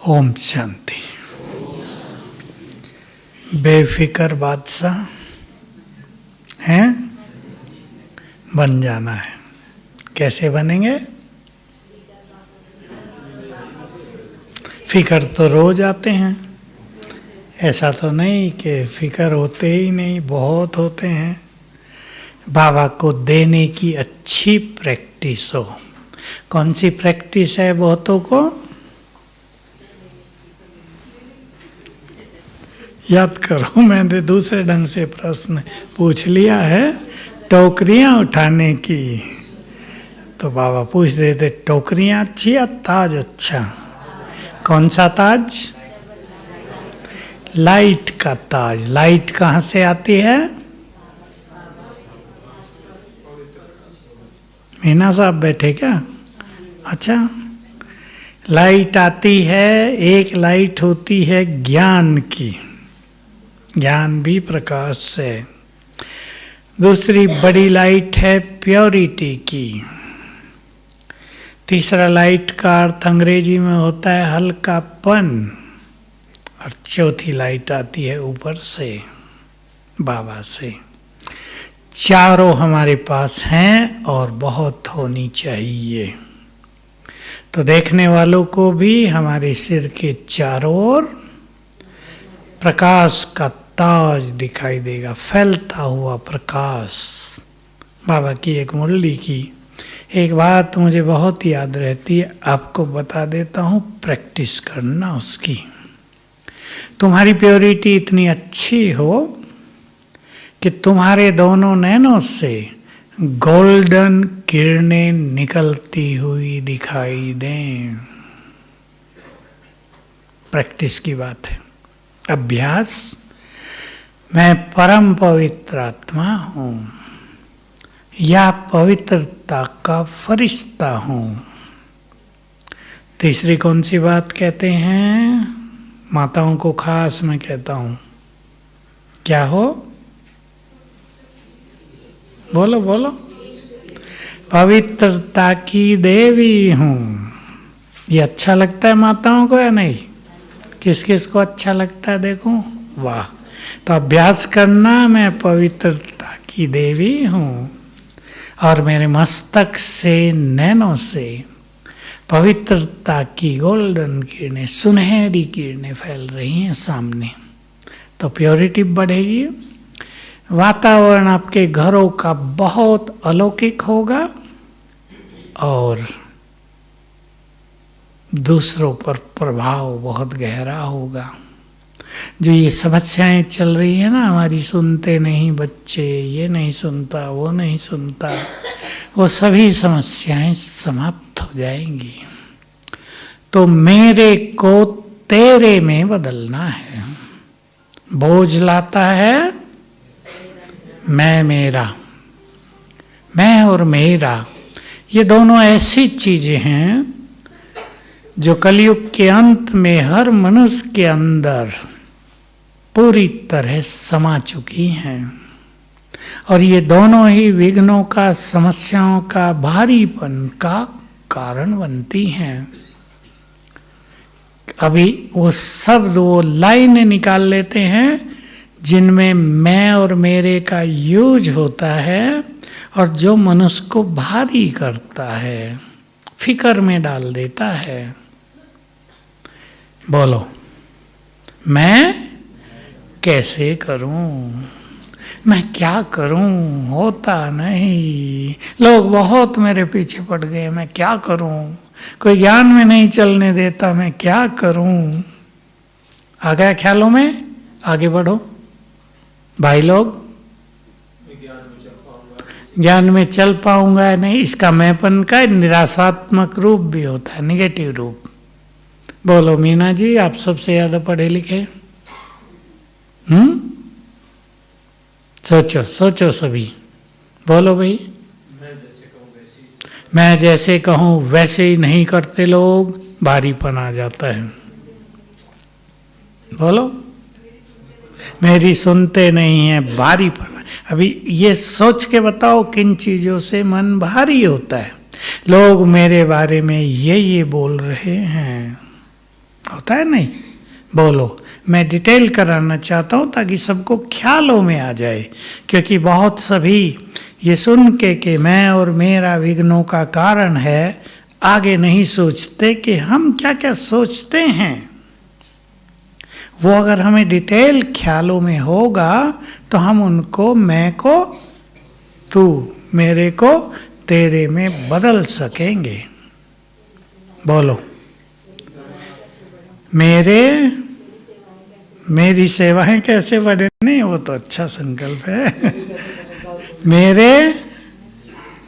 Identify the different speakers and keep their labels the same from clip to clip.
Speaker 1: ओम शांति। बेफिक्र बादशाह हैं, बन जाना है। कैसे बनेंगे? फिक्र तो रोज आते हैं, ऐसा तो नहीं कि फिक्र होते ही नहीं, बहुत होते हैं। बाबा को देने की अच्छी प्रैक्टिस हो। कौन सी प्रैक्टिस है बहुतों को? याद करो, मैंने दूसरे ढंग से प्रश्न पूछ लिया है। टोकरियां उठाने की तो बाबा पूछ रहे थे, टोकरियां अच्छी या ताज अच्छा? कौन सा ताज? लाइट का ताज। लाइट कहाँ से आती है? मीना साहब बैठे क्या? अच्छा, लाइट आती है। एक लाइट होती है ज्ञान की, ज्ञान भी प्रकाश है। दूसरी बड़ी लाइट है प्योरिटी की। तीसरा लाइट का अर्थ अंग्रेजी में होता है हल्कापन। और चौथी लाइट आती है ऊपर से, बाबा से। चारों हमारे पास हैं और बहुत होनी चाहिए। तो देखने वालों को भी हमारे सिर के चारों ओर प्रकाश का ताज दिखाई देगा, फैलता हुआ प्रकाश। बाबा की एक मुरली की एक बात मुझे बहुत याद रहती है, आपको बता देता हूँ, प्रैक्टिस करना उसकी। तुम्हारी प्योरिटी इतनी अच्छी हो कि तुम्हारे दोनों नैनों से गोल्डन किरणें निकलती हुई दिखाई दें। प्रैक्टिस की बात है, अभ्यास। मैं परम पवित्र आत्मा हूँ या पवित्रता का फरिश्ता हूँ। तीसरी कौन सी बात कहते हैं? माताओं को खास मैं कहता हूँ, क्या हो? बोलो बोलो। पवित्रता की देवी हूँ। ये अच्छा लगता है माताओं को या नहीं? किस किस को अच्छा लगता है? देखो, वाह। तो अभ्यास करना, मैं पवित्रता की देवी हूँ और मेरे मस्तक से, नैनों से पवित्रता की गोल्डन किरणें, सुनहरी किरणें फैल रही हैं सामने। तो प्योरिटी बढ़ेगी। वातावरण आपके घरों का बहुत अलौकिक होगा और दूसरों पर प्रभाव बहुत गहरा होगा। जो ये समस्याएं चल रही है ना हमारी, सुनते नहीं बच्चे, ये नहीं सुनता, वो नहीं सुनता, वो सभी समस्याएं समाप्त हो जाएंगी। तो मेरे को तेरे में बदलना है। बोझ लाता है मैं मेरा, मैं और मेरा, ये दोनों ऐसी चीजें हैं जो कलयुग के अंत में हर मनुष्य के अंदर पूरी तरह समा चुकी हैं। और ये दोनों ही विघ्नों का, समस्याओं का, भारीपन का कारण बनती हैं। अभी वो शब्द, वो लाइन निकाल लेते हैं जिनमें मैं और मेरे का यूज होता है और जो मनुष्य को भारी करता है, फिक्र में डाल देता है। बोलो, मैं कैसे करूं? मैं क्या करूं? होता नहीं। लोग बहुत मेरे पीछे पड़ गए, मैं क्या करूं? कोई ज्ञान में नहीं चलने देता, मैं क्या करूं? आ गया ख्यालों में? आगे बढ़ो भाई लोग। ज्ञान में चल पाऊंगा या नहीं, इसका मैंपन का निराशात्मक रूप भी होता है, निगेटिव रूप। बोलो मीना जी, आप सबसे ज्यादा पढ़े लिखे। सोचो सोचो सभी, बोलो भाई। मैं जैसे कहूँ वैसे ही नहीं करते लोग, भारीपन आ जाता है। बोलो, मेरी सुनते नहीं है, भारीपन। अभी ये सोच के बताओ किन चीजों से मन भारी होता है। लोग मेरे बारे में ये बोल रहे हैं, होता है नहीं? बोलो, मैं डिटेल कराना चाहता हूँ ताकि सबको ख्यालों में आ जाए, क्योंकि बहुत सभी ये सुन के कि मैं और मेरा विघ्नों का कारण है, आगे नहीं सोचते कि हम क्या क्या सोचते हैं। वो अगर हमें डिटेल ख्यालों में होगा तो हम उनको मैं को तू, मेरे को तेरे में बदल सकेंगे। बोलो, मेरी सेवाएं कैसे बढ़े? नहीं, वो तो अच्छा संकल्प है। मेरे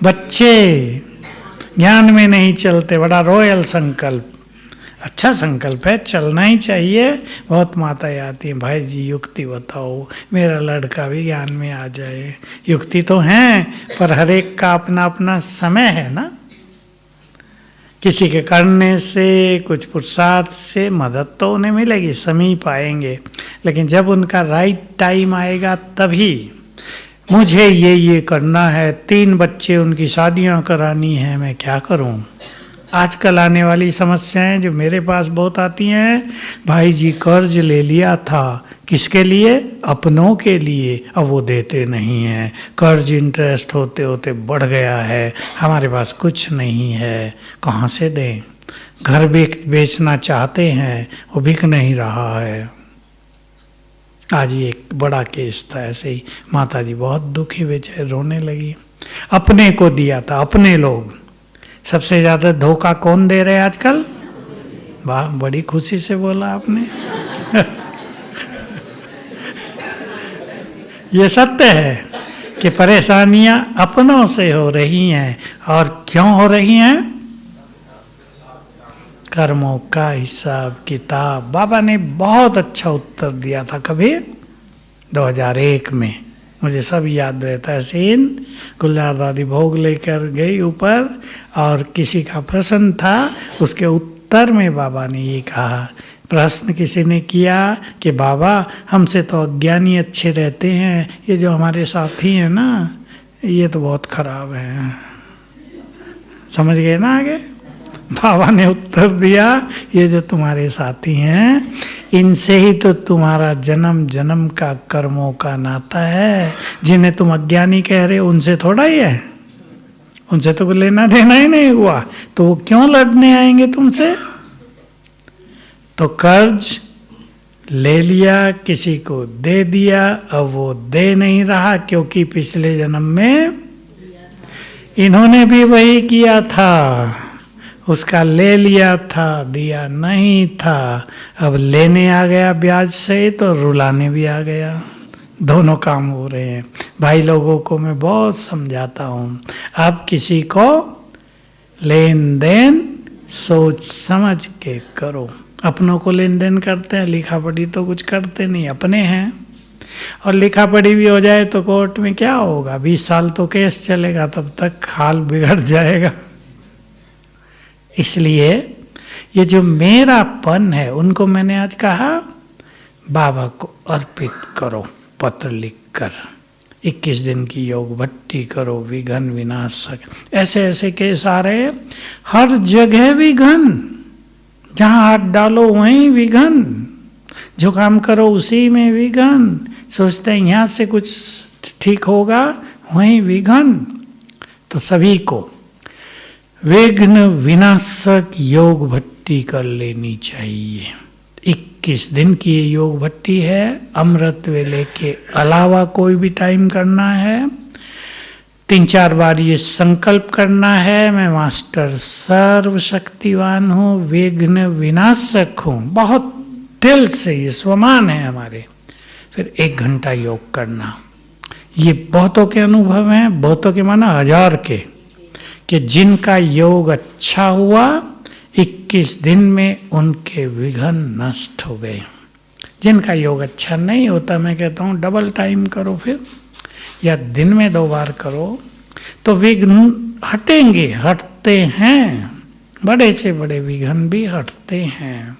Speaker 1: बच्चे ज्ञान में नहीं चलते, बड़ा रॉयल संकल्प, अच्छा संकल्प है, चलना ही चाहिए। बहुत माताएं आती हैं, भाई जी युक्ति बताओ, मेरा लड़का भी ज्ञान में आ जाए। युक्ति तो है, पर हर एक का अपना अपना समय है ना। किसी के करने से, कुछ पुरुषार्थ से मदद तो उन्हें मिलेगी, समीप आएंगे, लेकिन जब उनका राइट टाइम आएगा तभी। मुझे ये करना है, 3 बच्चे, उनकी शादियां करानी है, मैं क्या करूं? आजकल आने वाली समस्याएं जो मेरे पास बहुत आती हैं, भाई जी कर्ज ले लिया था, किसके लिए? अपनों के लिए, अब वो देते नहीं हैं, कर्ज इंटरेस्ट होते होते बढ़ गया है, हमारे पास कुछ नहीं है, कहाँ से दें? घर बेचना चाहते हैं, वो बिक नहीं रहा है। आज ही एक बड़ा केस था ऐसे ही, माता जी बहुत दुखी बेचारे, रोने लगी। अपने को दिया था, अपने लोग। सबसे ज्यादा धोखा कौन दे रहे हैं आजकल? वाह, बड़ी खुशी से बोला आपने। ये सत्य है कि परेशानियां अपनों से हो रही हैं। और क्यों हो रही हैं? कर्मों का हिसाब किताब। बाबा ने बहुत अच्छा उत्तर दिया था कभी 2001 में, मुझे सब याद रहता है सीन। गुलजार दादी भोग लेकर गई ऊपर और किसी का प्रश्न था, उसके उत्तर में बाबा ने ये कहा, प्रश्न किसी ने किया कि बाबा हमसे तो अज्ञानी अच्छे रहते हैं, ये जो हमारे साथी हैं ना, ये तो बहुत खराब है। समझ गए ना आगे? बाबा ने उत्तर दिया, ये जो तुम्हारे साथी हैं, इनसे ही तो तुम्हारा जन्म जन्म का कर्मों का नाता है। जिन्हें तुम अज्ञानी कह रहे हो उनसे थोड़ा ही है, उनसे तो लेना देना ही नहीं हुआ, तो वो क्यों लड़ने आएंगे तुमसे? तो कर्ज ले लिया, किसी को दे दिया, अब वो दे नहीं रहा, क्योंकि पिछले जन्म में इन्होंने भी वही किया था, उसका ले लिया था, दिया नहीं था। अब लेने आ गया ब्याज से, तो रुलाने भी आ गया। दोनों काम हो रहे हैं। भाई लोगों को मैं बहुत समझाता हूँ, आप किसी को लेन देन सोच समझ के करो। अपनों को लेन देन करते हैं, लिखा पढ़ी तो कुछ करते नहीं, अपने हैं। और लिखा पढ़ी भी हो जाए तो कोर्ट में क्या होगा? 20 साल तो केस चलेगा, तब तक हाल बिगड़ जाएगा। इसलिए ये जो मेरापन है, उनको मैंने आज कहा बाबा को अर्पित करो, पत्र लिखकर 21 दिन की योग भट्टी करो, विघन विनाशक। ऐसे ऐसे केस आ रहे, हर जगह विघन, जहाँ हाथ डालो वहीं विघन, जो काम करो उसी में विघन, सोचते हैं यहाँ से कुछ ठीक होगा, वहीं विघन। तो सभी को विघ्न विनाशक योग भट्टी कर लेनी चाहिए। 21 दिन की ये योग भट्टी है, अमृत वेले के अलावा कोई भी टाइम करना है। 3-4 बार ये संकल्प करना है, मैं मास्टर सर्वशक्तिवान हूँ, विघ्न विनाशक हूँ, बहुत दिल से, ये स्वमान है हमारे। फिर 1 घंटा योग करना। ये बहुतों के अनुभव हैं, बहुतों के माना 1000 के, कि जिनका योग अच्छा हुआ 21 दिन में उनके विघन नष्ट हो गए। जिनका योग अच्छा नहीं होता, मैं कहता हूँ डबल टाइम करो फिर, या दिन में 2 बार करो, तो विघ्न हटेंगे, हटते हैं, बड़े से बड़े विघ्न भी हटते हैं।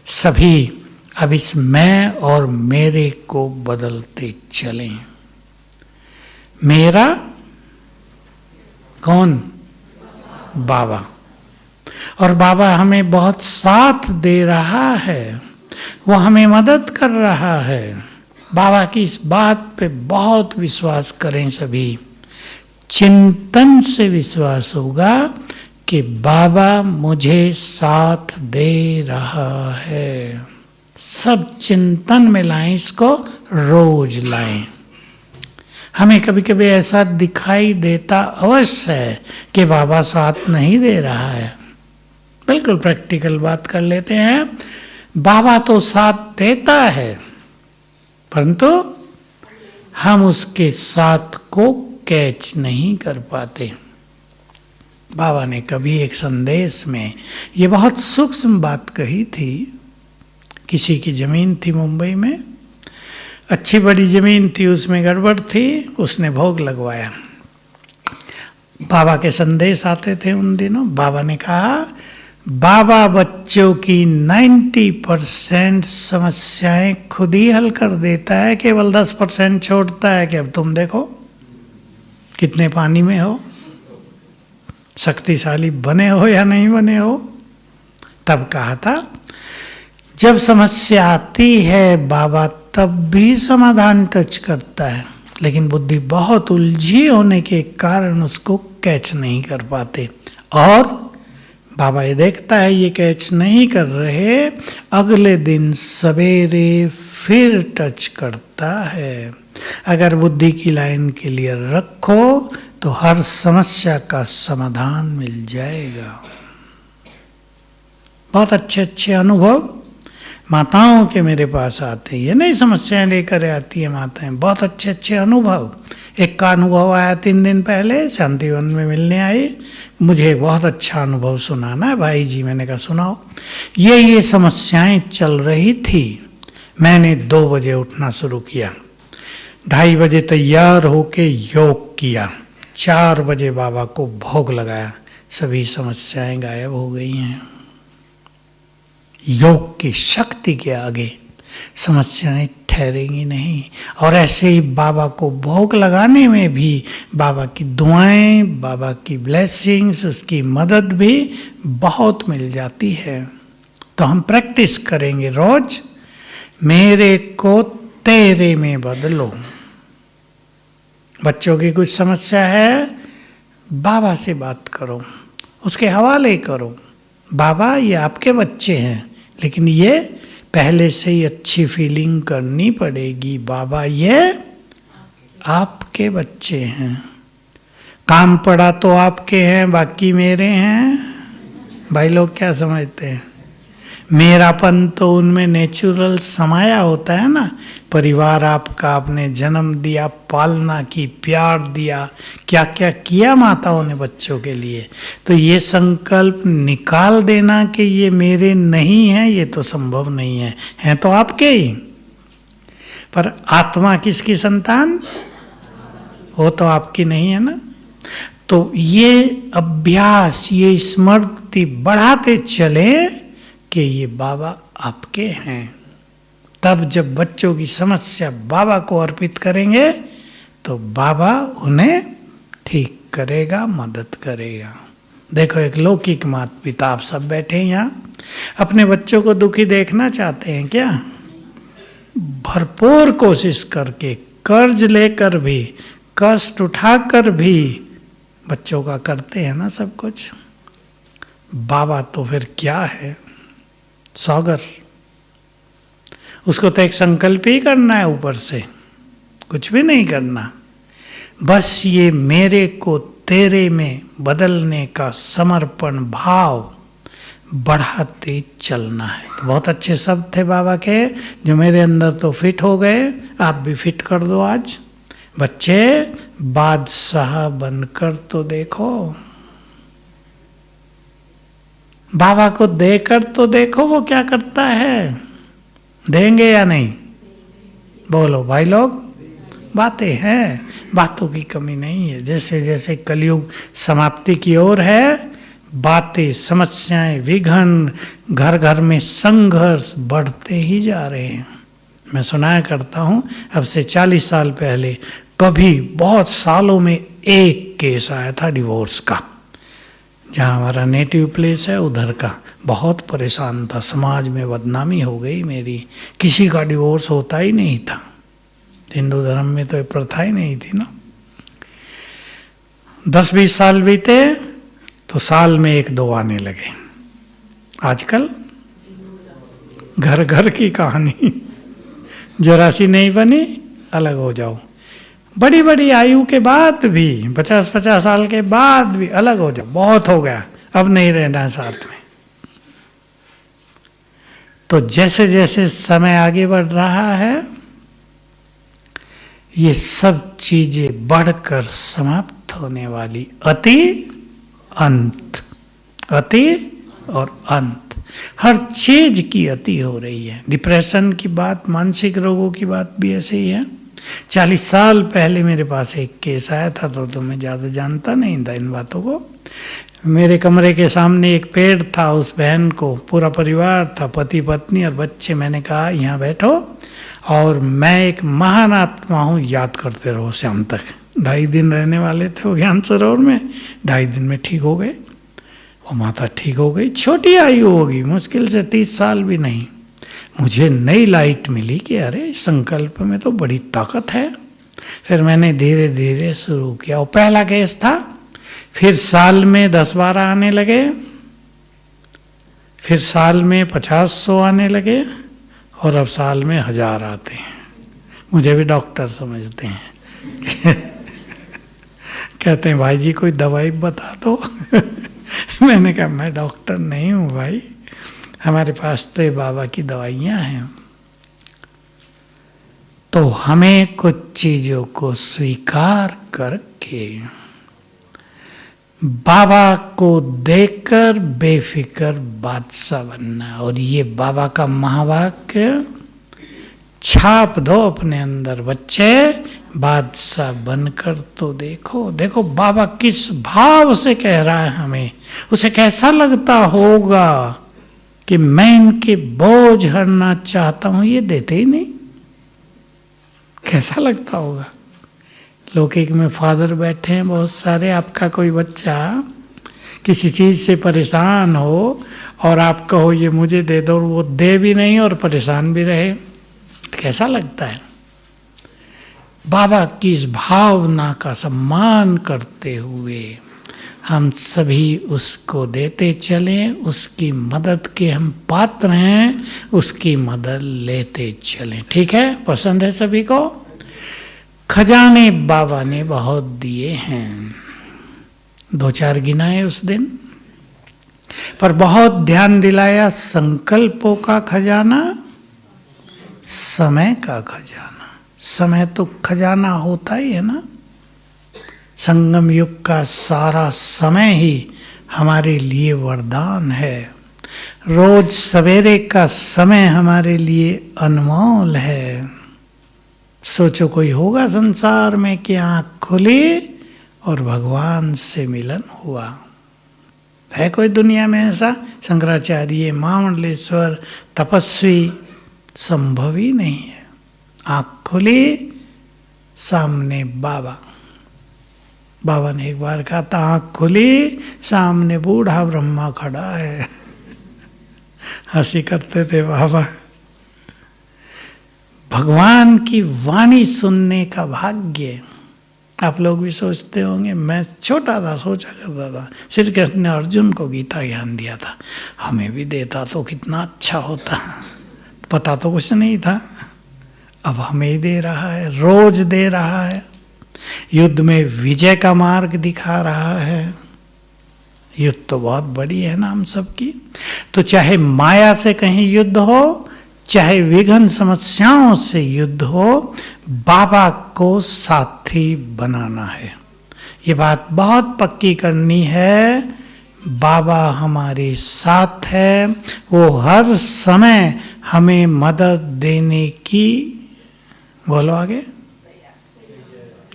Speaker 1: सभी अब इस मैं और मेरे को बदलते चलें। मेरा कौन? बाबा। और बाबा हमें बहुत साथ दे रहा है, वो हमें मदद कर रहा है। बाबा की इस बात पे बहुत विश्वास करें सभी। चिंतन से विश्वास होगा कि बाबा मुझे साथ दे रहा है। सब चिंतन में लाएं, इसको रोज लाएं। हमें कभी कभी ऐसा दिखाई देता अवश्य है कि बाबा साथ नहीं दे रहा है। बिल्कुल प्रैक्टिकल बात कर लेते हैं। बाबा तो साथ देता है, परंतु हम उसके साथ को कैच नहीं कर पाते। बाबा ने कभी एक संदेश में ये बहुत सूक्ष्म बात कही थी। किसी की जमीन थी मुंबई में, अच्छी बड़ी जमीन थी, उसमें गड़बड़ थी, उसने भोग लगवाया। बाबा के संदेश आते थे उन दिनों। बाबा ने कहा, बाबा बच्चों की 90% समस्याएं खुद ही हल कर देता है, केवल 10% छोड़ता है कि अब तुम देखो कितने पानी में हो, शक्तिशाली बने हो या नहीं बने हो। तब कहा था, जब समस्या आती है बाबा तब भी समाधान टच करता है, लेकिन बुद्धि बहुत उलझी होने के कारण उसको कैच नहीं कर पाते। और बाबा ये देखता है ये कैच नहीं कर रहे, अगले दिन सवेरे फिर टच करता है। अगर बुद्धि की लाइन क्लियर रखो तो हर समस्या का समाधान मिल जाएगा। बहुत अच्छे अच्छे अनुभव माताओं के मेरे पास आते हैं। ये नहीं समस्याएं लेकर आती है माताएं, बहुत अच्छे अच्छे अनुभव। एक का अनुभव आया 3 दिन पहले, शांतिवन में मिलने आई, मुझे बहुत अच्छा अनुभव सुनाना है भाई जी। मैंने कहा सुनाओ। ये समस्याएं चल रही थी, मैंने 2 बजे उठना शुरू किया, 2:30 बजे तैयार होके योग किया, 4 बजे बाबा को भोग लगाया, सभी समस्याएं गायब हो गई हैं। योग की शक्ति के आगे समस्याएं ठहरेंगी नहीं। और ऐसे ही बाबा को भोग लगाने में भी बाबा की दुआएं, बाबा की ब्लेसिंग्स, उसकी मदद भी बहुत मिल जाती है। तो हम प्रैक्टिस करेंगे रोज, मेरे को तेरे में बदलो। बच्चों की कुछ समस्या है, बाबा से बात करो, उसके हवाले करो। बाबा ये आपके बच्चे हैं, लेकिन ये पहले से ही अच्छी फीलिंग करनी पड़ेगी। बाबा ये आपके बच्चे हैं, काम पड़ा तो आपके हैं, बाकी मेरे हैं। भाई लोग क्या समझते हैं? मेरापन तो उनमें नेचुरल समाया होता है ना। परिवार आपका, आपने जन्म दिया, पालना की, प्यार दिया, क्या क्या किया माताओं ने बच्चों के लिए। तो ये संकल्प निकाल देना कि ये मेरे नहीं है, ये तो संभव नहीं है, हैं तो आपके ही। पर आत्मा किसकी संतान? वो तो आपकी नहीं है ना। तो ये अभ्यास, ये स्मृति बढ़ाते चले कि ये बाबा आपके हैं। तब जब बच्चों की समस्या बाबा को अर्पित करेंगे तो बाबा उन्हें ठीक करेगा, मदद करेगा। देखो, एक लौकिक माता पिता, आप सब बैठे हैं यहाँ, अपने बच्चों को दुखी देखना चाहते हैं क्या? भरपूर कोशिश करके, कर्ज लेकर भी, कष्ट उठाकर भी बच्चों का करते हैं ना सब कुछ। बाबा तो फिर क्या है? सौगर। उसको तो एक संकल्प ही करना है, ऊपर से कुछ भी नहीं करना। बस ये मेरे को तेरे में बदलने का समर्पण भाव बढ़ाते चलना है। तो बहुत अच्छे शब्द थे बाबा के, जो मेरे अंदर तो फिट हो गए। आप भी फिट कर दो आज। बच्चे, बादशाह बनकर तो देखो, बाबा को देकर तो देखो वो क्या करता है। देंगे या नहीं? बोलो भाई लोग। बातें हैं, बातों की कमी नहीं है। जैसे जैसे कलयुग समाप्ति की ओर है, बातें, समस्याएं, विघ्न, घर घर में संघर्ष बढ़ते ही जा रहे हैं। मैं सुनाया करता हूँ, अब से 40 साल पहले कभी बहुत सालों में एक केस आया था डिवोर्स का। जहाँ हमारा नेटिव प्लेस है उधर का। बहुत परेशान था, समाज में बदनामी हो गई मेरी, किसी का डिवोर्स होता ही नहीं था। हिंदू धर्म में तो ये प्रथा ही नहीं थी ना। 10-20 साल बीते तो साल में 1-2 आने लगे। आजकल घर घर की कहानी, जरा सी नहीं बनी अलग हो जाओ। बड़ी बड़ी आयु के बाद भी 50-50 साल के बाद भी अलग हो जाओ, बहुत हो गया, अब नहीं रहना साथ में। तो जैसे जैसे समय आगे बढ़ रहा है ये सब चीजें बढ़कर समाप्त होने वाली। अति अंत, अति और अंत, हर चीज की अति हो रही है। डिप्रेशन की बात, मानसिक रोगों की बात भी ऐसे ही है। 40 साल पहले मेरे पास एक केस आया था, तो मैं ज़्यादा जानता नहीं था इन बातों को। मेरे कमरे के सामने एक पेड़ था, उस बहन को पूरा परिवार था, पति पत्नी और बच्चे। मैंने कहा यहाँ बैठो और मैं एक महान आत्मा हूँ, याद करते रहो शाम तक। 2.5 दिन रहने वाले थे वो ज्ञान सरोवर में, 2.5 दिन में ठीक हो गए। वो माता ठीक हो गई, छोटी आयु होगी, मुश्किल से 30 साल भी नहीं। मुझे नई लाइट मिली कि अरे संकल्प में तो बड़ी ताकत है। फिर मैंने धीरे धीरे शुरू किया। वो पहला केस था, फिर साल में 10-12 आने लगे, फिर साल में 50-100 आने लगे और अब साल में 1000 आते हैं। मुझे भी डॉक्टर समझते हैं कहते हैं भाई जी कोई दवाई बता दो मैंने कहा मैं डॉक्टर नहीं हूँ भाई, हमारे पास तो ये बाबा की दवाइयाँ हैं। तो हमें कुछ चीज़ों को स्वीकार करके बाबा को देखकर बेफिक्र बादशाह बनना। और ये बाबा का महावाक्य छाप दो अपने अंदर, बच्चे बादशाह बनकर तो देखो। देखो बाबा किस भाव से कह रहा है हमें, उसे कैसा लगता होगा कि मैं इनके बोझ हरना चाहता हूं, ये देते ही नहीं, कैसा लगता होगा। लौकिक में फादर बैठे हैं बहुत सारे, आपका कोई बच्चा किसी चीज़ से परेशान हो और आप कहो ये मुझे दे दो, और वो दे भी नहीं और परेशान भी रहे, कैसा लगता है। बाबा की इस भावना का सम्मान करते हुए हम सभी उसको देते चलें, उसकी मदद के हम पात्र हैं, उसकी मदद लेते चलें। ठीक है, पसंद है सभी को। खजाने बाबा ने बहुत दिए हैं, 2-4 गिनाए उस दिन, पर बहुत ध्यान दिलाया संकल्पों का खजाना, समय का खजाना। समय तो खजाना होता ही है ना। संगम युग का सारा समय ही हमारे लिए वरदान है। रोज सवेरे का समय हमारे लिए अनमोल है। सोचो कोई होगा संसार में कि आँख खुली और भगवान से मिलन हुआ, है कोई दुनिया में ऐसा? शंकराचार्य, महामंडलेश्वर, तपस्वी, संभव ही नहीं है। आँख खुली, सामने बाबा। बाबा ने एक बार कहा था, आँख खुली, सामने बूढ़ा ब्रह्मा खड़ा है हंसी करते थे बाबा। भगवान की वाणी सुनने का भाग्य। आप लोग भी सोचते होंगे, मैं छोटा था सोचा करता था श्री कृष्ण ने अर्जुन को गीता ज्ञान दिया था, हमें भी देता तो कितना अच्छा होता। पता तो कुछ नहीं था, अब हमें दे रहा है, रोज दे रहा है, युद्ध में विजय का मार्ग दिखा रहा है। युद्ध तो बहुत बड़ी है ना हम सबकी। तो चाहे माया से कहीं युद्ध हो, चाहे विघ्न समस्याओं से युद्ध हो, बाबा को साथी बनाना है। ये बात बहुत पक्की करनी है। बाबा हमारे साथ है, वो हर समय हमें मदद देने की, बोलो आगे,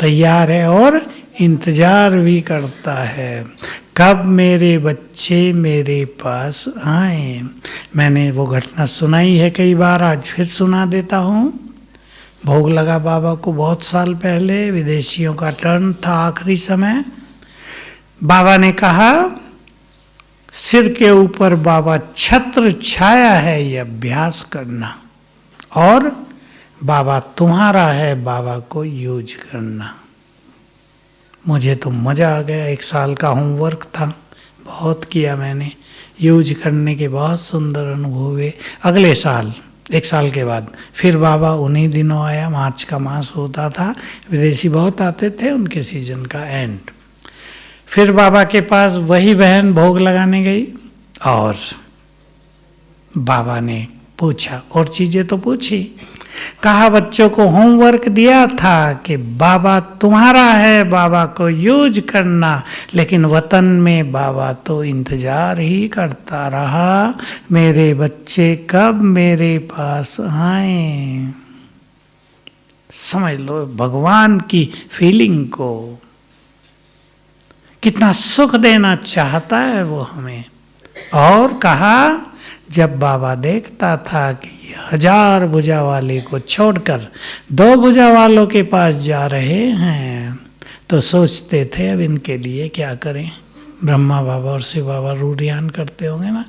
Speaker 1: तैयार है और इंतजार भी करता है कब मेरे बच्चे मेरे पास आए। मैंने वो घटना सुनाई है कई बार, आज फिर सुना देता हूँ। भोग लगा बाबा को बहुत साल पहले, विदेशियों का टर्न था आखिरी समय। बाबा ने कहा सिर के ऊपर बाबा छत्र छाया है, ये अभ्यास करना। और बाबा तुम्हारा है, बाबा को यूज करना। मुझे तो मज़ा आ गया। 1 साल का होमवर्क था, बहुत किया मैंने। यूज करने के बहुत सुंदर अनुभव हुए। अगले साल 1 साल के बाद फिर बाबा उन्हीं दिनों आया। मार्च का मास होता था, विदेशी बहुत आते थे, उनके सीजन का एंड। फिर बाबा के पास वही बहन भोग लगाने गई और बाबा ने पूछा, और चीज़ें तो पूछी। कहा बच्चों को होमवर्क दिया था कि बाबा तुम्हारा है, बाबा को यूज करना। लेकिन वतन में बाबा तो इंतजार ही करता रहा, मेरे बच्चे कब मेरे पास आए। समझ लो भगवान की फीलिंग को, कितना सुख देना चाहता है वो हमें। और कहा जब बाबा देखता था कि 1000 भुजा वाले को छोड़कर 2 भुजा वालों के पास जा रहे हैं, तो सोचते थे अब इनके लिए क्या करें। ब्रह्मा बाबा और शिव बाबा रूढ़ियान करते होंगे ना,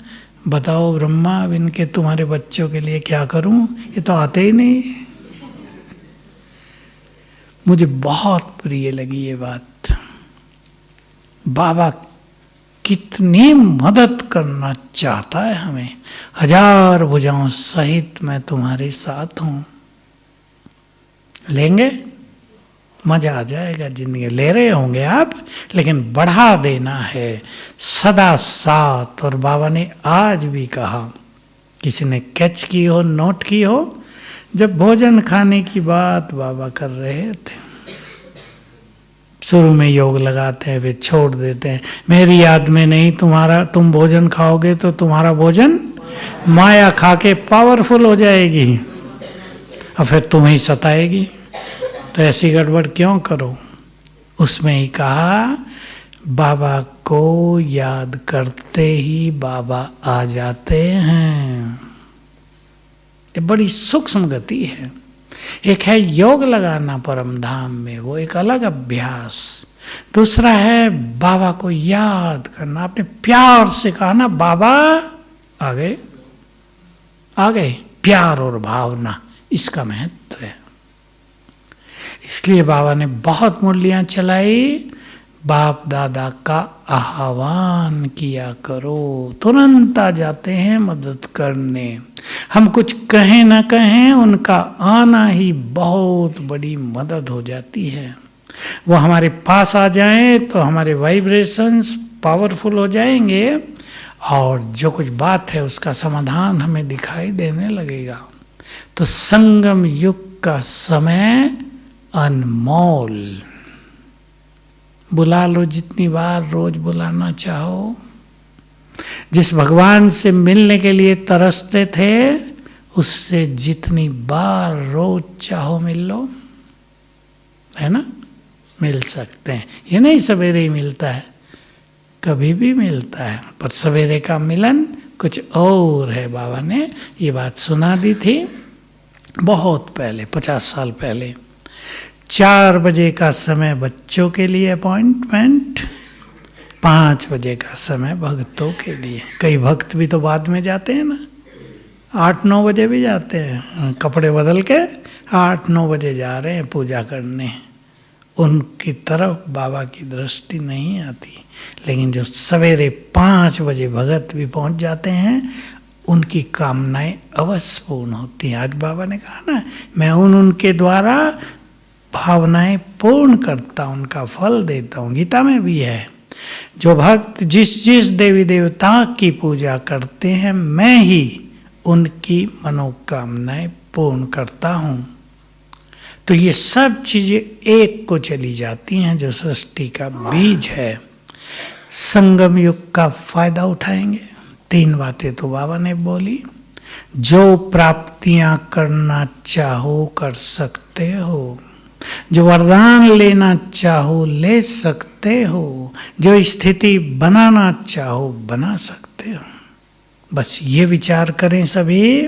Speaker 1: बताओ ब्रह्मा अब इनके तुम्हारे बच्चों के लिए क्या करूं, ये तो आते ही नहीं। मुझे बहुत प्रिय लगी ये बात। बाबा कितनी मदद करना चाहता है हमें। 1000 भुजाओं सहित मैं तुम्हारे साथ हूं। लेंगे, मजा आ जाएगा जिंदगी। ले रहे होंगे आप, लेकिन बढ़ा देना है, सदा साथ। और बाबा ने आज भी कहा, किसी ने कैच की हो, नोट की हो, जब भोजन खाने की बात बाबा कर रहे थे, शुरू में योग लगाते हैं, फिर छोड़ देते हैं। मेरी याद में नहीं, तुम भोजन खाओगे तो तुम्हारा भोजन माया खा के पावरफुल हो जाएगी और फिर तुम्हें ही सताएगी। तो ऐसी गड़बड़ क्यों करो। उसमें ही कहा बाबा को याद करते ही बाबा आ जाते हैं। ये बड़ी सूक्ष्म गति है। एक है योग लगाना परम धाम में, वो एक अलग अभ्यास। दूसरा है बाबा को याद करना। आपने प्यार से कहा ना, बाबा आ गए, आ गए। प्यार और भावना, इसका महत्व है। इसलिए बाबा ने बहुत मुरलियां चलाई। बाप दादा का आह्वान किया करो, तुरंत आ जाते हैं मदद करने। हम कुछ कहें ना कहें, उनका आना ही बहुत बड़ी मदद हो जाती है। वो हमारे पास आ जाएं तो हमारे वाइब्रेशंस पावरफुल हो जाएंगे और जो कुछ बात है उसका समाधान हमें दिखाई देने लगेगा। तो संगम युग का समय अनमोल। बुला लो जितनी बार रोज बुलाना चाहो। जिस भगवान से मिलने के लिए तरसते थे, उससे जितनी बार रोज चाहो मिल लो, है ना, मिल सकते हैं। ये नहीं सवेरे ही मिलता है, कभी भी मिलता है, पर सवेरे का मिलन कुछ और है। बाबा ने ये बात सुना दी थी बहुत पहले, 50 साल पहले। 4 बजे का समय बच्चों के लिए अपॉइंटमेंट, 5 बजे का समय भक्तों के लिए। कई भक्त भी तो बाद में जाते हैं ना, 8-9 बजे भी जाते हैं, कपड़े बदल के 8-9 बजे जा रहे हैं पूजा करने। उनकी तरफ बाबा की दृष्टि नहीं आती। लेकिन जो सवेरे 5 बजे भगत भी पहुंच जाते हैं, उनकी कामनाएं अवश्य पूर्ण होती हैं। आज बाबा ने कहा ना, मैं उनके द्वारा भावनाएं पूर्ण करता हूं, उनका फल देता हूं। गीता में भी है, जो भक्त जिस जिस देवी देवता की पूजा करते हैं, मैं ही उनकी मनोकामनाएं पूर्ण करता हूं। तो ये सब चीजें एक को चली जाती हैं, जो सृष्टि का बीज है। संगम युग का फायदा उठाएंगे। 3 बातें तो बाबा ने बोली। जो प्राप्तियां करना चाहो कर सकते हो, जो वरदान लेना चाहो ले सकते हो, जो स्थिति बनाना चाहो बना सकते हो। बस ये विचार करें सभी,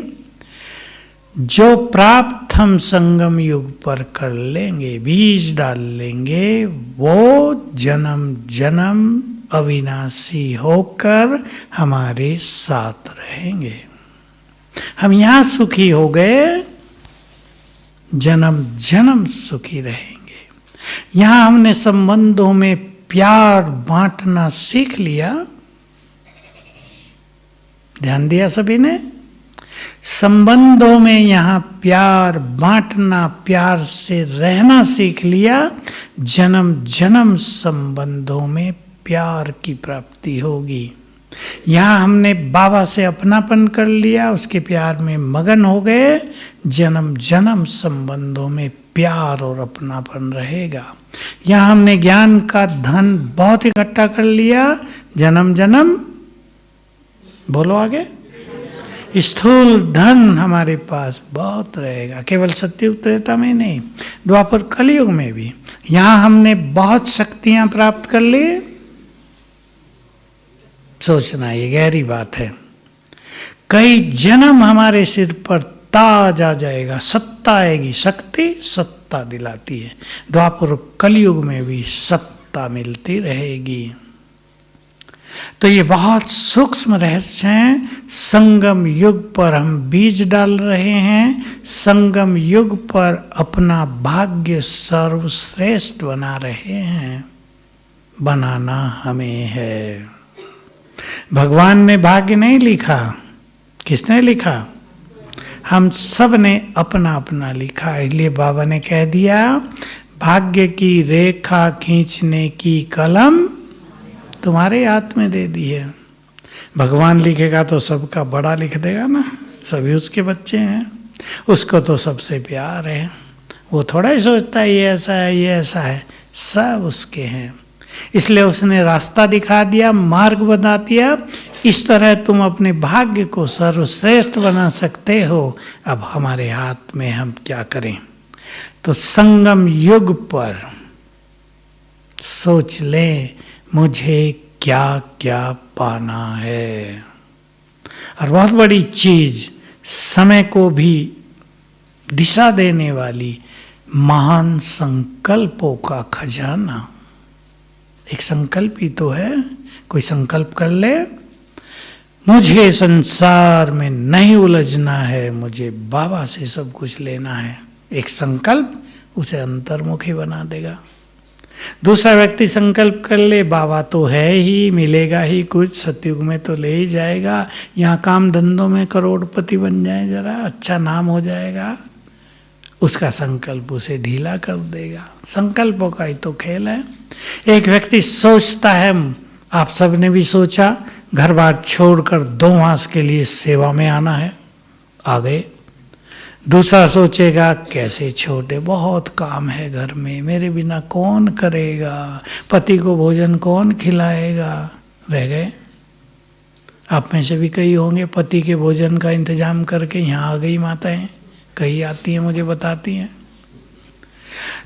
Speaker 1: जो प्राप्त हम संगम युग पर कर लेंगे, बीज डाल लेंगे, वो जन्म जन्म अविनाशी होकर हमारे साथ रहेंगे। हम यहाँ सुखी हो गए, जन्म जन्म सुखी रहेंगे। यहाँ हमने संबंधों में प्यार बांटना सीख लिया। ध्यान दिया सभी ने? संबंधों में यहाँ प्यार बांटना, प्यार से रहना सीख लिया। जन्म जन्म संबंधों में प्यार की प्राप्ति होगी। यहाँ हमने बाबा से अपनापन कर लिया, उसके प्यार में मगन हो गए। जन्म जन्म संबंधों में प्यार और अपनापन रहेगा। यहाँ हमने ज्ञान का धन बहुत इकट्ठा कर लिया। जन्म जन्म, बोलो आगे, स्थूल धन हमारे पास बहुत रहेगा। केवल सत्युग त्रेता में नहीं, द्वापर कलयुग में भी। यहाँ हमने बहुत शक्तियां प्राप्त कर ली। सोचना, ये गहरी बात है। कई जन्म हमारे सिर पर ताज आ जाएगा, सत्ता आएगी। शक्ति सत्ता दिलाती है। द्वापर कलयुग में भी सत्ता मिलती रहेगी। तो ये बहुत सूक्ष्म रहस्य हैं। संगम युग पर हम बीज डाल रहे हैं। संगम युग पर अपना भाग्य सर्वश्रेष्ठ बना रहे हैं। बनाना हमें है। भगवान ने भाग्य नहीं लिखा, किसने लिखा? हम सब ने अपना अपना लिखा। इसलिए बाबा ने कह दिया, भाग्य की रेखा खींचने की कलम तुम्हारे हाथ में दे दी है। भगवान लिखेगा तो सबका बड़ा लिख देगा ना, सभी उसके बच्चे हैं, उसको तो सबसे प्यार है। वो थोड़ा ही सोचता है ये ऐसा है, ये ऐसा है, सब उसके हैं। इसलिए उसने रास्ता दिखा दिया, मार्ग बता दिया। इस तरह तुम अपने भाग्य को सर्वश्रेष्ठ बना सकते हो। अब हमारे हाथ में हम क्या करें? तो संगम युग पर सोच लें, मुझे क्या क्या पाना है। और बहुत बड़ी चीज, समय को भी दिशा देने वाली महान संकल्पों का खजाना। एक संकल्प ही तो है। कोई संकल्प कर ले, मुझे संसार में नहीं उलझना है, मुझे बाबा से सब कुछ लेना है। एक संकल्प उसे अंतर्मुखी बना देगा। दूसरा व्यक्ति संकल्प कर ले, बाबा तो है ही, मिलेगा ही कुछ, सतयुग में तो ले ही जाएगा, यहाँ काम धंधों में करोड़पति बन जाए, जरा अच्छा नाम हो जाएगा। उसका संकल्प उसे ढीला कर देगा। संकल्पों का ही तो खेल है। एक व्यक्ति सोचता है, आप सब ने भी सोचा, घर बार छोड़कर 2 मास के लिए सेवा में आना है, आ गए। दूसरा सोचेगा, कैसे छोटे, बहुत काम है घर में, मेरे बिना कौन करेगा, पति को भोजन कौन खिलाएगा, रह गए। आप में से भी कई होंगे पति के भोजन का इंतजाम करके यहाँ आ गई माताएं, कई आती हैं मुझे बताती हैं।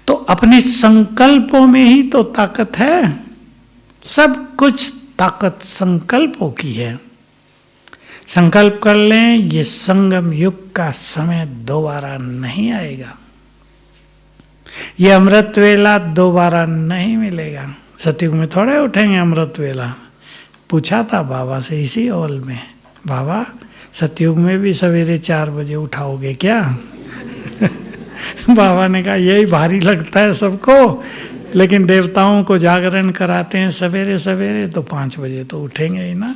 Speaker 1: तो अपने संकल्पों में ही तो ताकत है। सब कुछ ताकत संकल्पों की है। संकल्प कर लें, ये संगम युग का समय दोबारा नहीं आएगा। ये अमृत वेला दोबारा नहीं मिलेगा। सतयुग में थोड़े उठेंगे अमृत वेला। पूछा था बाबा से इसी हॉल में, बाबा सतयुग में भी सवेरे 4 बजे उठाओगे क्या? बाबा ने कहा यही भारी लगता है सबको, लेकिन देवताओं को जागरण कराते हैं सवेरे सवेरे, तो 5 बजे तो उठेंगे ही ना।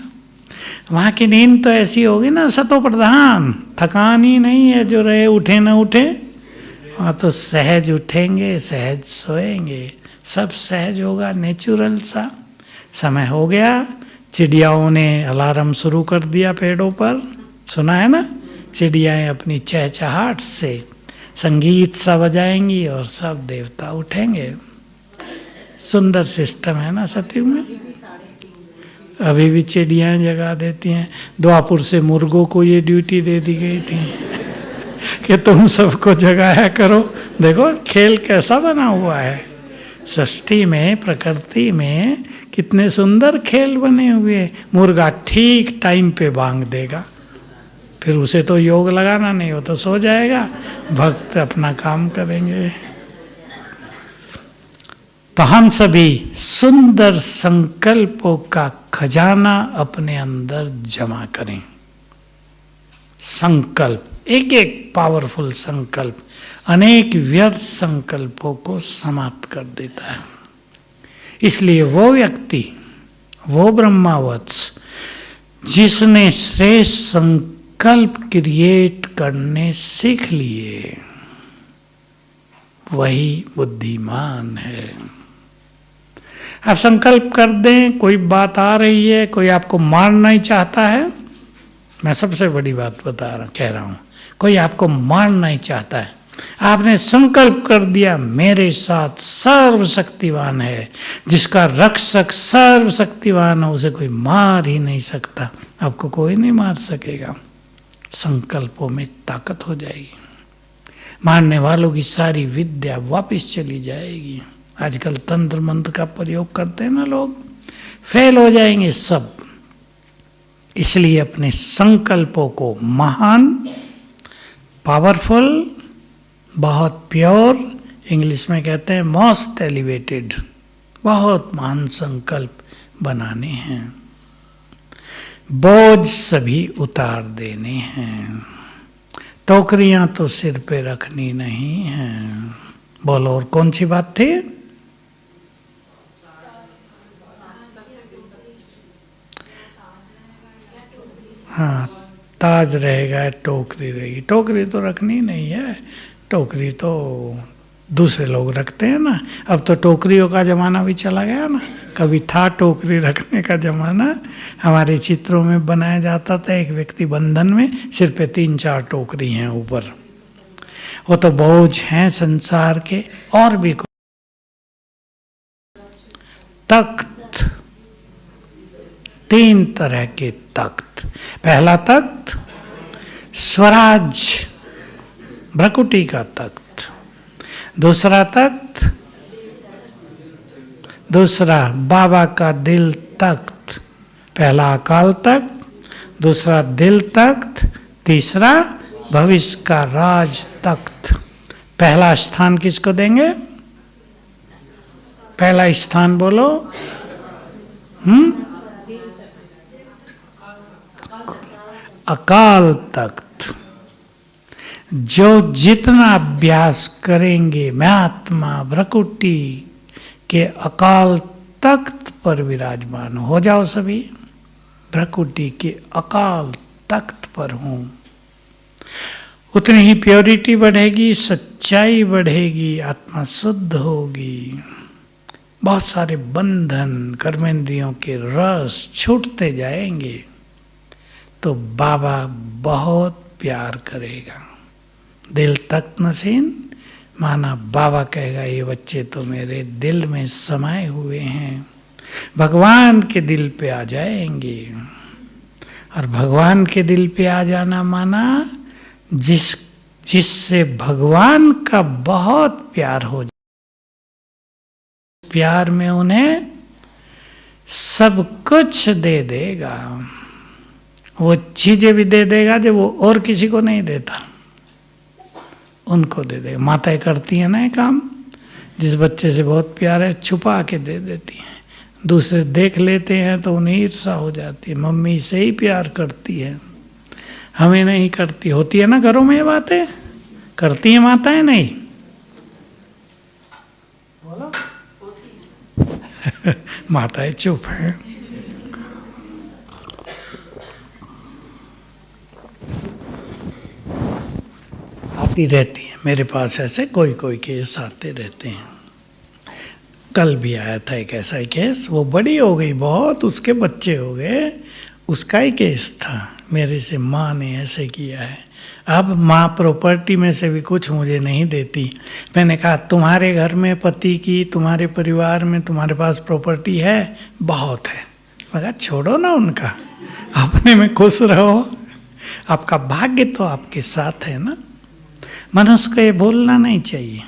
Speaker 1: वहाँ की नींद तो ऐसी होगी ना, सतो प्रधान, थकान ही नहीं है, जो रहे उठे ना उठे। वहाँ तो सहज उठेंगे, सहज सोएंगे, सब सहज होगा, नेचुरल सा। समय हो गया, चिड़ियाओं ने अलार्म शुरू कर दिया पेड़ों पर, सुना है ना? चिड़ियाएं अपनी चहचहाट से संगीत सा बजाएंगी और सब देवता उठेंगे। सुंदर सिस्टम है ना सतयुग में। अभी भी चिड़ियाँ जगा देती हैं। द्वापुर से मुर्गों को ये ड्यूटी दे दी गई थी कि तुम सबको जगाया करो। देखो खेल कैसा बना हुआ है। सृष्टि में, प्रकृति में कितने सुंदर खेल बने हुए। मुर्गा ठीक टाइम पे बांग देगा, फिर उसे तो योग लगाना नहीं, हो तो सो जाएगा। भक्त अपना काम करेंगे। तो हम सभी सुंदर संकल्पों का खजाना अपने अंदर जमा करें। संकल्प, एक एक पावरफुल संकल्प अनेक व्यर्थ संकल्पों को समाप्त कर देता है। इसलिए वो व्यक्ति, वो ब्रह्मावत्स जिसने श्रेष्ठ संकल्प क्रिएट करने सीख लिए, वही बुद्धिमान है। आप संकल्प कर दें, कोई बात आ रही है, कोई आपको मारना ही चाहता है, मैं सबसे बड़ी बात कह रहा हूं, कोई आपको मारना ही चाहता है, आपने संकल्प कर दिया मेरे साथ सर्वशक्तिवान है, जिसका रक्षक सर्वशक्तिवान है, उसे कोई मार ही नहीं सकता, आपको कोई नहीं मार सकेगा। संकल्पों में ताकत हो जाएगी, मारने वालों की सारी विद्या वापस चली जाएगी। आजकल तंत्र मंत्र का प्रयोग करते हैं ना लोग, फेल हो जाएंगे सब। इसलिए अपने संकल्पों को महान, पावरफुल, बहुत प्योर, इंग्लिश में कहते हैं मोस्ट एलिवेटेड, बहुत महान संकल्प बनाने हैं। बोझ सभी उतार देने हैं, टोकरियां तो सिर पे रखनी नहीं है। बोलो, और कौन सी बात थी? हाँ, ताज रहेगा, टोकरी रहेगी। टोकरी तो रखनी नहीं है, टोकरी तो दूसरे लोग रखते हैं ना। अब तो टोकरियों का जमाना भी चला गया ना, कभी था टोकरी रखने का जमाना। हमारे चित्रों में बनाया जाता था, एक व्यक्ति बंधन में, सिर पे 3-4 टोकरी हैं ऊपर। वो तो बोझ हैं संसार के। और भी तख्त, 3 तरह के तख्त। पहला तख्त स्वराज, भ्रकुटी का तख्त। दूसरा तख्त, दूसरा बाबा का दिल तख्त। पहला अकाल तख्त, दूसरा दिल तख्त, तीसरा भविष्य का राज तख्त। पहला स्थान किसको देंगे? पहला स्थान बोलो। अकाल तख्त। जो जितना अभ्यास करेंगे, मैं आत्मा भ्रकुटी के अकाल तख्त पर विराजमान हो जाओ सभी। भ्रकुटी के अकाल तख्त पर हूं, उतनी ही प्योरिटी बढ़ेगी, सच्चाई बढ़ेगी, आत्मा शुद्ध होगी। बहुत सारे बंधन, कर्मेंद्रियों के रस छूटते जाएंगे, तो बाबा बहुत प्यार करेगा। दिल तख्त नसीन, माना बाबा कहेगा ये बच्चे तो मेरे दिल में समाये हुए हैं, भगवान के दिल पे आ जाएंगे। और भगवान के दिल पे आ जाना माना जिससे भगवान का बहुत प्यार हो जाए, प्यार में उन्हें सब कुछ दे देगा। वो चीजें भी दे देगा जो वो और किसी को नहीं देता, उनको दे देगा। माताएं करती हैं ना ये काम, जिस बच्चे से बहुत प्यार है छुपा के दे देती हैं, दूसरे देख लेते हैं तो उन्हें ईर्ष्या हो जाती है। मम्मी से ही प्यार करती है, हमें नहीं करती। होती है ना घरों में ये बातें, करती हैं माताएं? नहीं बोलो माताएं चुप है। आती रहती है मेरे पास, ऐसे कोई कोई केस आते रहते हैं। कल भी आया था एक ऐसा ही केस, वो बड़ी हो गई बहुत, उसके बच्चे हो गए, उसका ही केस था। मेरे से माँ ने ऐसे किया है, अब माँ प्रॉपर्टी में से भी कुछ मुझे नहीं देती। मैंने कहा तुम्हारे घर में पति की, तुम्हारे परिवार में तुम्हारे पास प्रॉपर्टी है, बहुत है। मैं कहा छोड़ो ना उनका, अपने में खुश रहो, आपका भाग्य तो आपके साथ है ना। मनुष्य को ये बोलना नहीं चाहिए।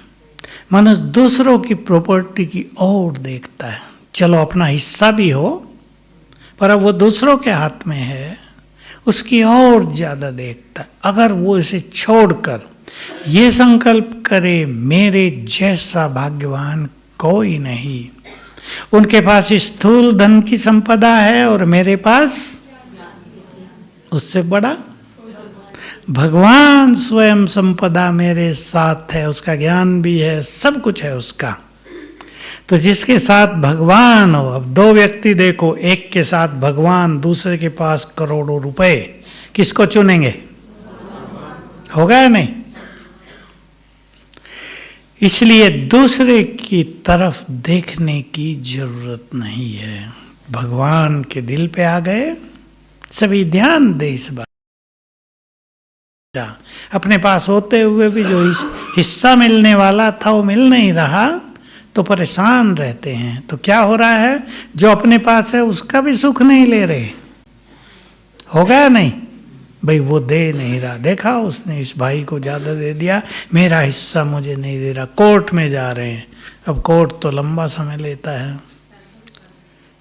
Speaker 1: मनुष्य दूसरों की प्रॉपर्टी की ओर देखता है, चलो अपना हिस्सा भी हो, पर अब वो दूसरों के हाथ में है, उसकी और ज्यादा देखता है। अगर वो इसे छोड़कर ये संकल्प करे मेरे जैसा भाग्यवान कोई नहीं। उनके पास स्थूल धन की संपदा है और मेरे पास उससे बड़ा भगवान स्वयं संपदा मेरे साथ है, उसका ज्ञान भी है, सब कुछ है उसका। तो जिसके साथ भगवान हो, अब दो व्यक्ति देखो, एक के साथ भगवान, दूसरे के पास करोड़ों रुपए, किसको चुनेंगे? होगा या नहीं? इसलिए दूसरे की तरफ देखने की जरूरत नहीं है, भगवान के दिल पे आ गए। सभी ध्यान दे इस बात। अपने पास होते हुए भी जो हिस्सा मिलने वाला था वो मिल नहीं रहा तो परेशान रहते हैं। तो क्या हो रहा है, जो अपने पास है उसका भी सुख नहीं ले रहे। होगा या नहीं? भाई वो दे नहीं रहा, देखा उसने इस भाई को ज़्यादा दे दिया, मेरा हिस्सा मुझे नहीं दे रहा। कोर्ट में जा रहे हैं, अब कोर्ट तो लंबा समय लेता है,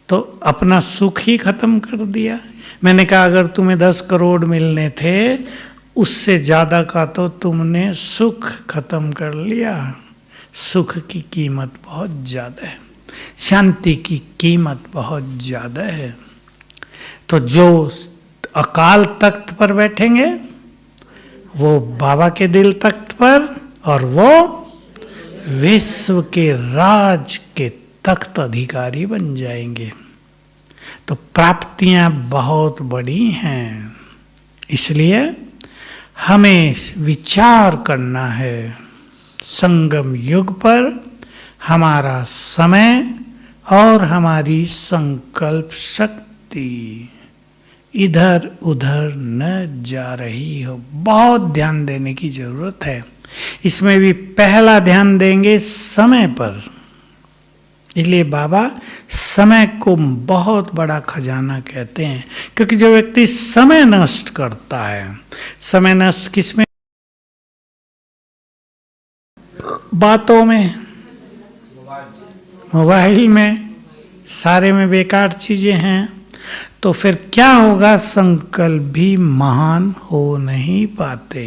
Speaker 1: तो अपना सुख ही खत्म कर दिया। मैंने कहा अगर तुम्हें 10 करोड़ मिलने थे, उससे ज़्यादा का तो तुमने सुख खत्म कर लिया। सुख की कीमत बहुत ज़्यादा है, शांति की कीमत बहुत ज़्यादा है। तो जो अकाल तख्त पर बैठेंगे वो बाबा के दिल तख्त पर, और वो विश्व के राज के तख्त अधिकारी बन जाएंगे। तो प्राप्तियां बहुत बड़ी हैं, इसलिए हमें विचार करना है। संगम युग पर हमारा समय और हमारी संकल्प शक्ति इधर उधर न जा रही हो, बहुत ध्यान देने की जरूरत है। इसमें भी पहला ध्यान देंगे समय पर। इसलिए बाबा समय को बहुत बड़ा खजाना कहते हैं, क्योंकि जो व्यक्ति समय नष्ट करता है, समय नष्ट किसमें? बातों में, मोबाइल में, सारे में बेकार चीजें हैं। तो फिर क्या होगा, संकल्प भी महान हो नहीं पाते।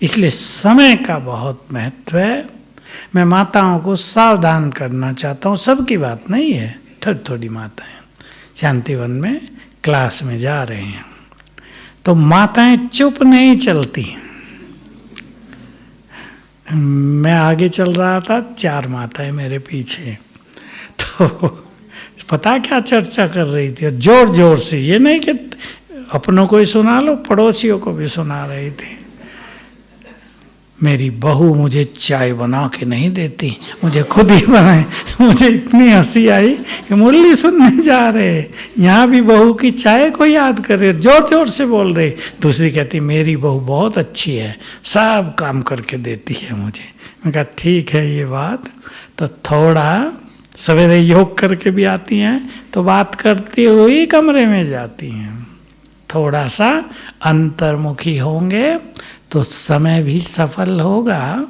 Speaker 1: इसलिए समय का बहुत महत्व है। मैं माताओं को सावधान करना चाहता हूँ, सबकी बात नहीं है, थोड़ी थोड़ी माताएं शांतिवन में क्लास में जा रहे हैं, तो माताएं चुप नहीं चलती। मैं आगे चल रहा था, 4 माताएं मेरे पीछे, तो पता क्या चर्चा कर रही थी, जोर जोर से। ये नहीं कि अपनों को ही सुना लो, पड़ोसियों को भी सुना रही थी। मेरी बहू मुझे चाय बना के नहीं देती, मुझे खुद ही बनाए। मुझे इतनी हंसी आई कि मुरली सुनने जा रहे, यहाँ भी बहू की चाय को याद कर रहे, जोर जोर से बोल रहे। दूसरी कहती मेरी बहू बहुत अच्छी है, सब काम करके देती है मुझे। मैं कहा ठीक है ये बात, तो थोड़ा सवेरे योग करके भी आती हैं, तो बात करती हुई कमरे में जाती हैं। थोड़ा सा अंतर्मुखी होंगे तो समय भी सफल होगा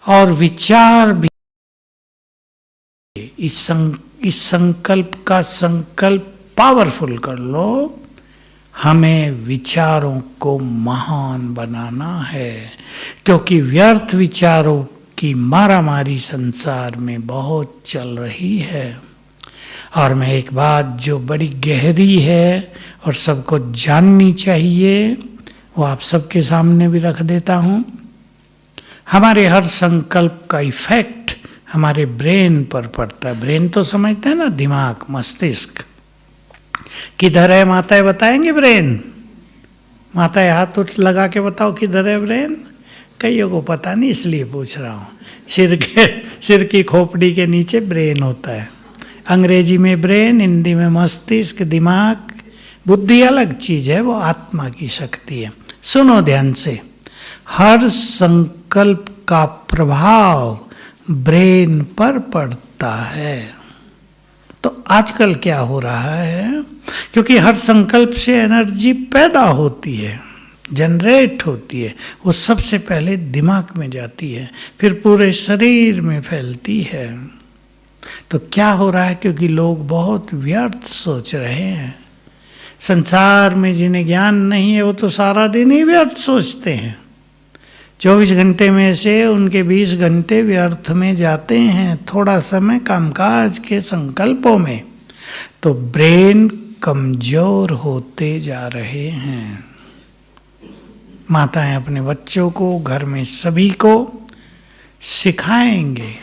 Speaker 1: और विचार भी। इस संकल्प का संकल्प पावरफुल कर लो। हमें विचारों को महान बनाना है, क्योंकि व्यर्थ विचारों की मारामारी संसार में बहुत चल रही है। और मैं एक बात जो बड़ी गहरी है और सबको जाननी चाहिए, वो आप सबके सामने भी रख देता हूँ। हमारे हर संकल्प का इफेक्ट हमारे ब्रेन पर पड़ता है। ब्रेन तो समझते हैं ना, दिमाग, मस्तिष्क। किधर है माताएं बताएंगे ब्रेन? माताएं हाथ उठ लगा के बताओ किधर है ब्रेन। कईयों को पता नहीं, इसलिए पूछ रहा हूँ। सिर की खोपड़ी के नीचे ब्रेन होता है। अंग्रेजी में ब्रेन, हिंदी में मस्तिष्क, दिमाग। बुद्धि अलग चीज है, वो आत्मा की शक्ति है। सुनो ध्यान से, हर संकल्प का प्रभाव ब्रेन पर पड़ता है। तो आजकल क्या हो रहा है, क्योंकि हर संकल्प से एनर्जी पैदा होती है, जनरेट होती है, वो सबसे पहले दिमाग में जाती है, फिर पूरे शरीर में फैलती है। तो क्या हो रहा है, क्योंकि लोग बहुत व्यर्थ सोच रहे हैं। संसार में जिन्हें ज्ञान नहीं है वो तो सारा दिन ही व्यर्थ सोचते हैं। 24 घंटे में से उनके 20 घंटे व्यर्थ में जाते हैं, थोड़ा समय कामकाज के संकल्पों में, तो ब्रेन कमजोर होते जा रहे हैं। माताएं अपने बच्चों को, घर में सभी को सिखाएंगे,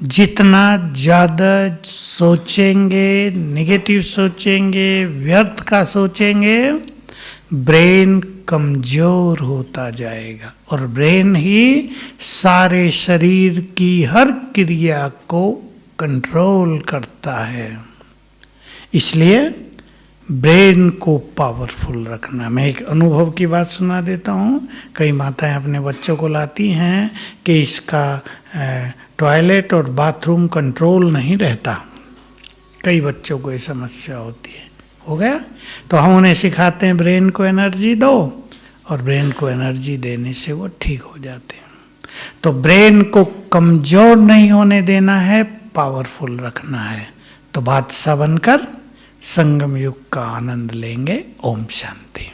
Speaker 1: जितना ज़्यादा सोचेंगे, नेगेटिव सोचेंगे, व्यर्थ का सोचेंगे, ब्रेन कमजोर होता जाएगा और ब्रेन ही सारे शरीर की हर क्रिया को कंट्रोल करता है। इसलिए ब्रेन को पावरफुल रखना। मैं एक अनुभव की बात सुना देता हूँ। कई माताएं अपने बच्चों को लाती हैं कि इसका टॉयलेट और बाथरूम कंट्रोल नहीं रहता। कई बच्चों को ये समस्या होती है। हो गया, तो हम उन्हें सिखाते हैं ब्रेन को एनर्जी दो, और ब्रेन को एनर्जी देने से वो ठीक हो जाते हैं। तो ब्रेन को कमजोर नहीं होने देना है, पावरफुल रखना है। तो बादशाह बनकर संगम युग का आनंद लेंगे। ओम शांति।